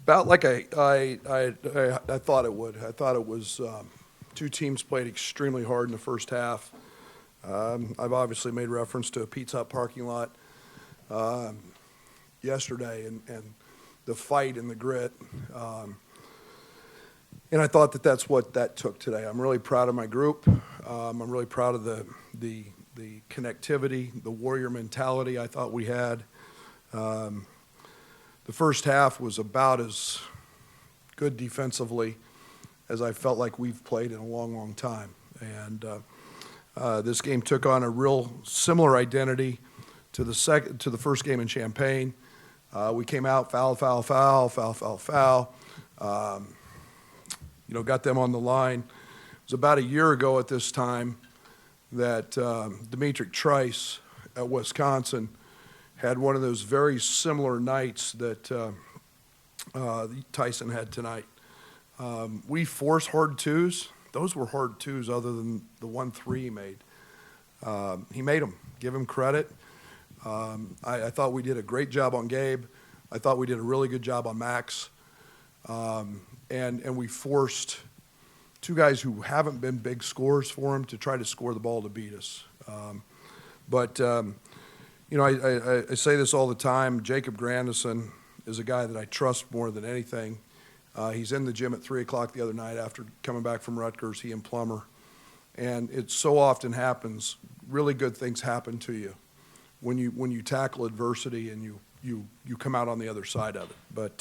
About like I thought it would. I thought it was two teams played extremely hard in the first half. I've obviously made reference to a Pizza Hut parking lot yesterday and the fight and the grit. And I thought that that's what that took today. I'm really proud of my group. I'm really proud of the connectivity, the warrior mentality I thought we had. The first half was about as good defensively as I felt like we've played in a long, long time. And this game took on a real similar identity to the first game in Champaign. We came out foul. Got them on the line. It was about a year ago at this time that Demetric Trice at Wisconsin had one of those very similar nights that Tyson had tonight. We forced hard twos. Those were hard twos other than the 1-3 he made. He made them. Give him credit. I thought we did a great job on Gabe. I thought we did a really good job on Max. And we forced two guys who haven't been big scorers for him to try to score the ball to beat us. I say this all the time. Jacob Grandison is a guy that I trust more than anything. He's in the gym at 3 o'clock the other night after coming back from Rutgers, he and Plummer. And it so often happens, really good things happen to you when you tackle adversity and you come out on the other side of it. But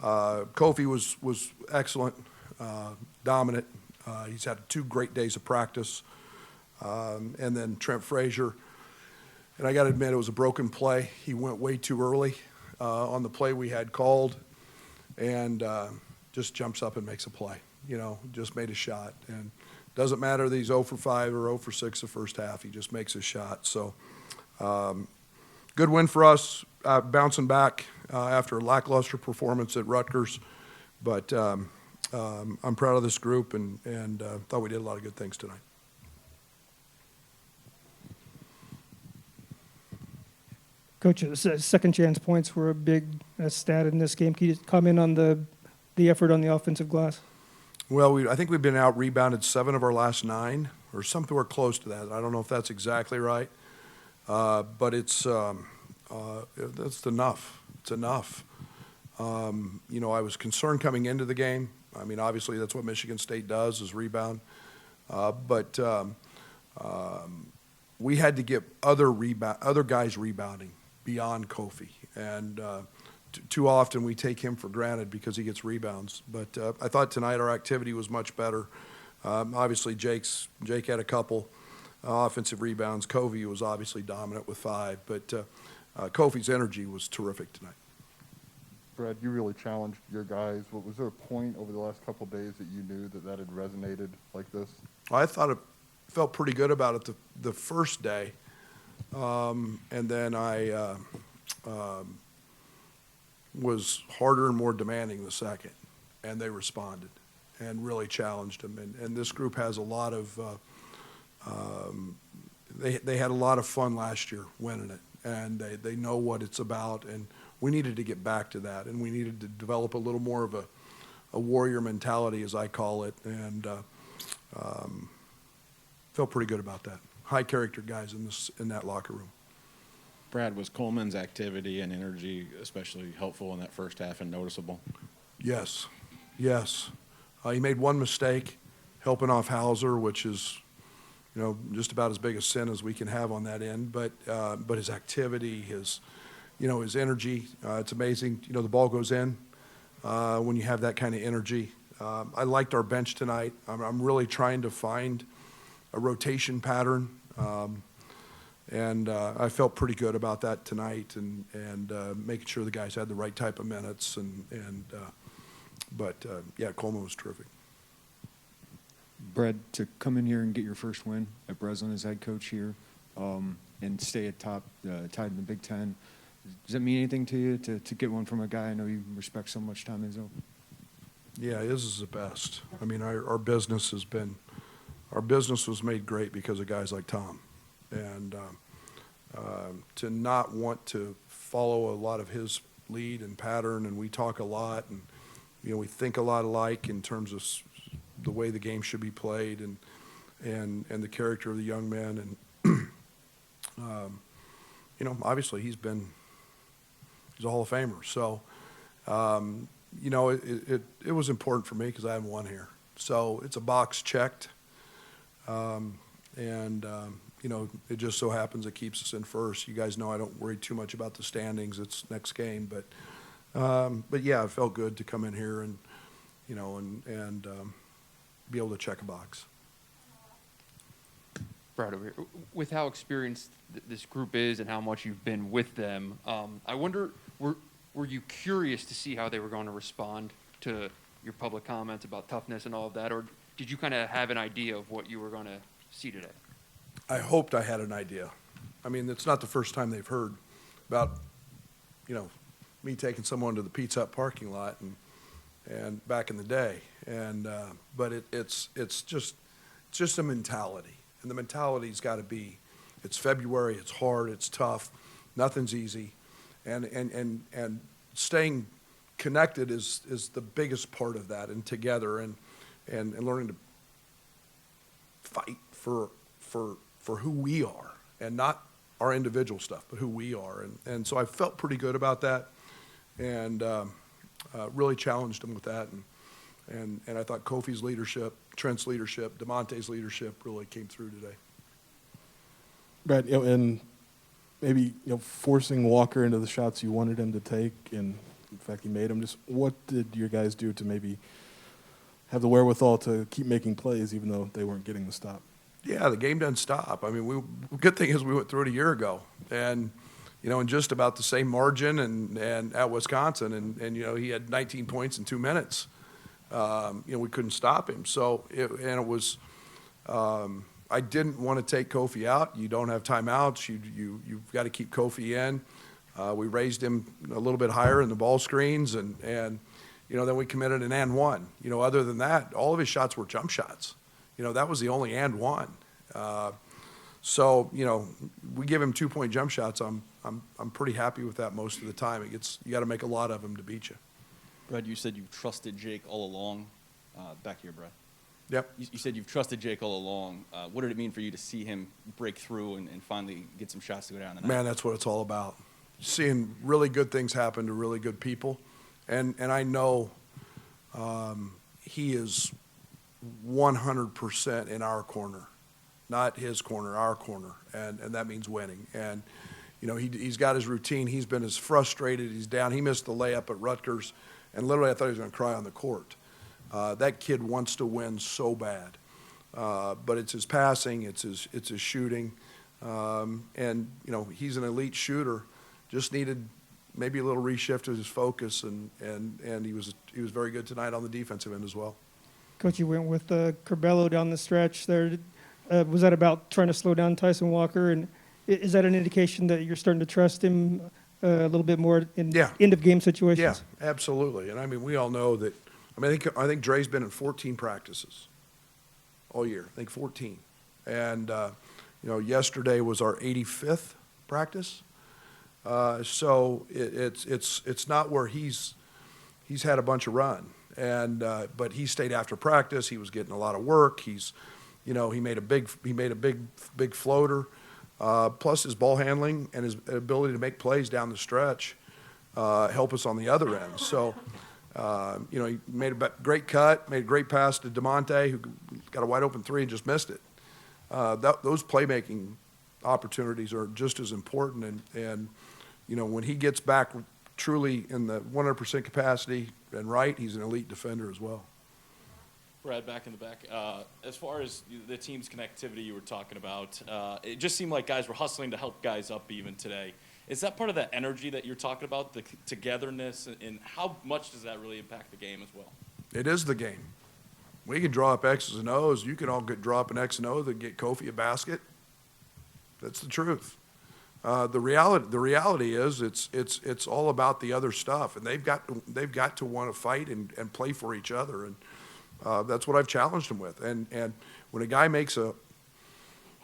Kofi was excellent, dominant. He's had 2 great days of practice. And then Trent Frazier. And I got to admit, it was a broken play. He went way too early on the play we had called and just jumps up and makes a play. Just made a shot. And doesn't matter that he's 0 for 5 or 0 for 6 the first half. He just makes a shot. So good win for us, bouncing back after a lackluster performance at Rutgers. But I'm proud of this group and thought we did a lot of good things tonight. Coach, second chance points were a big stat in this game. Can you just comment on the effort on the offensive glass? Well, I think we've been out-rebounded 7 of our last 9, or somewhere close to that. I don't know if that's exactly right, but that's enough. It's enough. I was concerned coming into the game. I mean, obviously that's what Michigan State does is rebound, but we had to get other guys rebounding beyond Kofi, and too often we take him for granted because he gets rebounds. But I thought tonight our activity was much better. Obviously, Jake had a couple offensive rebounds. Kofi was obviously dominant with 5, but Kofi's energy was terrific tonight. Brad, you really challenged your guys. Was there a point over the last couple of days that you knew that had resonated like this? I thought it felt pretty good about it the first day, and then I was harder and more demanding the second, and they responded and really challenged them. And this group has a lot of they had a lot of fun last year winning it, and they know what it's about, and we needed to get back to that, and we needed to develop a little more of a warrior mentality, as I call it, and felt pretty good about that. High character guys in that locker room. Brad, was Coleman's activity and energy especially helpful in that first half and noticeable? Yes. He made one mistake, helping off Hauser, which is, just about as big a sin as we can have on that end. But his activity, his energy, it's amazing. The ball goes in when you have that kind of energy. I liked our bench tonight. I'm really trying to find a rotation pattern. And I felt pretty good about that tonight, and making sure the guys had the right type of minutes. But Coleman was terrific. Brad, to come in here and get your first win at Breslin as head coach here, and stay at top, tied in the Big Ten, does that mean anything to you to get one from a guy I know you respect so much, Tom Izzo? Yeah, his is the best. I mean, our business was made great because of guys like Tom. And to not want to follow a lot of his lead and pattern, and we talk a lot, and, you know, we think a lot alike in terms of the way the game should be played and the character of the young men. And, you know, obviously he's a Hall of Famer. So, you know, it was important for me because I haven't won here. So it's a box checked. You know, it just so happens it keeps us in first. You guys know I don't worry too much about the standings. It's next game. But yeah, it felt good to come in here and, you know, and be able to check a box. Brad, over here. With how experienced this group is and how much you've been with them, I wonder, were you curious to see how they were going to respond to your public comments about toughness and all of that, or did you kind of have an idea of what you were going to see today? I hoped I had an idea. I mean, it's not the first time they've heard about, you know, me taking someone to the Pizza Hut parking lot and back in the day. But it's just a mentality. And the mentality's got to be, it's February, it's hard, it's tough, nothing's easy. And staying connected is the biggest part of that, and together and learning to fight for who we are, and not our individual stuff, but who we are. And so I felt pretty good about that, and really challenged him with that. And I thought Kofi's leadership, Trent's leadership, DeMonte's leadership really came through today. Brad, you know, and maybe, you know, forcing Walker into the shots you wanted him to take, and in fact he made them. Just what did your guys do to maybe have the wherewithal to keep making plays even though they weren't getting the stop? Yeah, the game doesn't stop. I mean, good thing is we went through it a year ago, and, you know, in just about the same margin and at Wisconsin, and you know, he had 19 points in 2 minutes. You know, we couldn't stop him. So, it was, I didn't want to take Kofi out. You don't have timeouts. You've got to keep Kofi in. We raised him a little bit higher in the ball screens, and you know, then we committed an and one. You know, other than that, all of his shots were jump shots. You know, that was the only and one. So, you know, we give him 2-point jump shots. I'm pretty happy with that most of the time. You got to make a lot of them to beat you. Brad, you said you've trusted Jake all along. Back here, Brad. Yep. You said you've trusted Jake all along. What did it mean for you to see him break through and finally get some shots to go down the night? Man, that's what it's all about. Seeing really good things happen to really good people. And I know he is 100% in our corner, not his corner, our corner, and that means winning. And, you know, he's got his routine. He's been as frustrated. He's down. He missed the layup at Rutgers, and literally I thought he was going to cry on the court. That kid wants to win so bad, but it's his passing, it's his shooting, and, you know, he's an elite shooter. Just needed maybe a little reshift of his focus, and he was very good tonight on the defensive end as well. Coach, you went with Curbelo down the stretch there. Was that about trying to slow down Tyson Walker? And is that an indication that you're starting to trust him a little bit more in end-of-game situations? Yeah, absolutely. And, I mean, we all know that. I mean, I think Dre's been in 14 practices all year. I think 14. And, you know, yesterday was our 85th practice. So it's not where he's had a bunch of run. And but he stayed after practice. He was getting a lot of work. He's, you know, he made a big floater. Plus his ball handling and his ability to make plays down the stretch help us on the other end. So, you know, he made a great cut, made a great pass to DeMonte, who got a wide open three and just missed it. Those playmaking opportunities are just as important. And you know, when he gets back truly in the 100% capacity and right, he's an elite defender as well. Brad, back in the back. As far as the team's connectivity you were talking about, it just seemed like guys were hustling to help guys up even today. Is that part of that energy that you're talking about, the togetherness, and how much does that really impact the game as well? It is the game. We can draw up X's and O's. You can all draw up an X and O that get Kofi a basket. That's the truth. The reality is it's all about the other stuff, and they've got to want to fight and play for each other, and that's what I've challenged them with. And when a guy makes a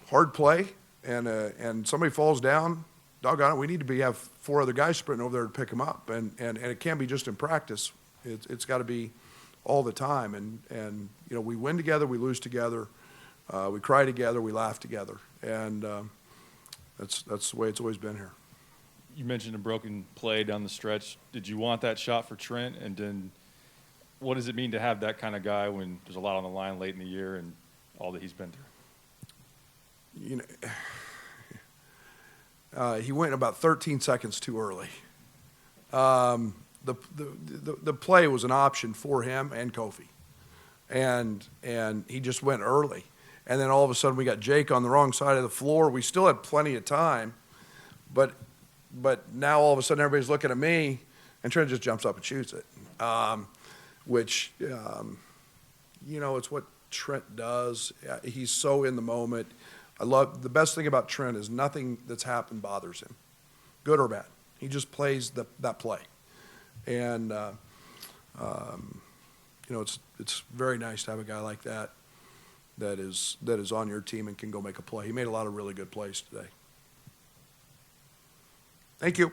hard play and somebody falls down, doggone it, we need to have 4 other guys sprinting over there to pick him up. And it can't be just in practice. It's got to be all the time. And we win together, we lose together, we cry together, we laugh together. And that's the way it's always been here. You mentioned a broken play down the stretch. Did you want that shot for Trent? And then what does it mean to have that kind of guy when there's a lot on the line late in the year and all that he's been through? He went about 13 seconds too early. The play was an option for him and Kofi, and he just went early. And then all of a sudden we got Jake on the wrong side of the floor. We still had plenty of time, but now all of a sudden everybody's looking at me, and Trent just jumps up and shoots it, which it's what Trent does. He's so in the moment. The best thing about Trent is nothing that's happened bothers him, good or bad. He just plays that play. And, it's very nice to have a guy like that is on your team and can go make a play. He made a lot of really good plays today. Thank you.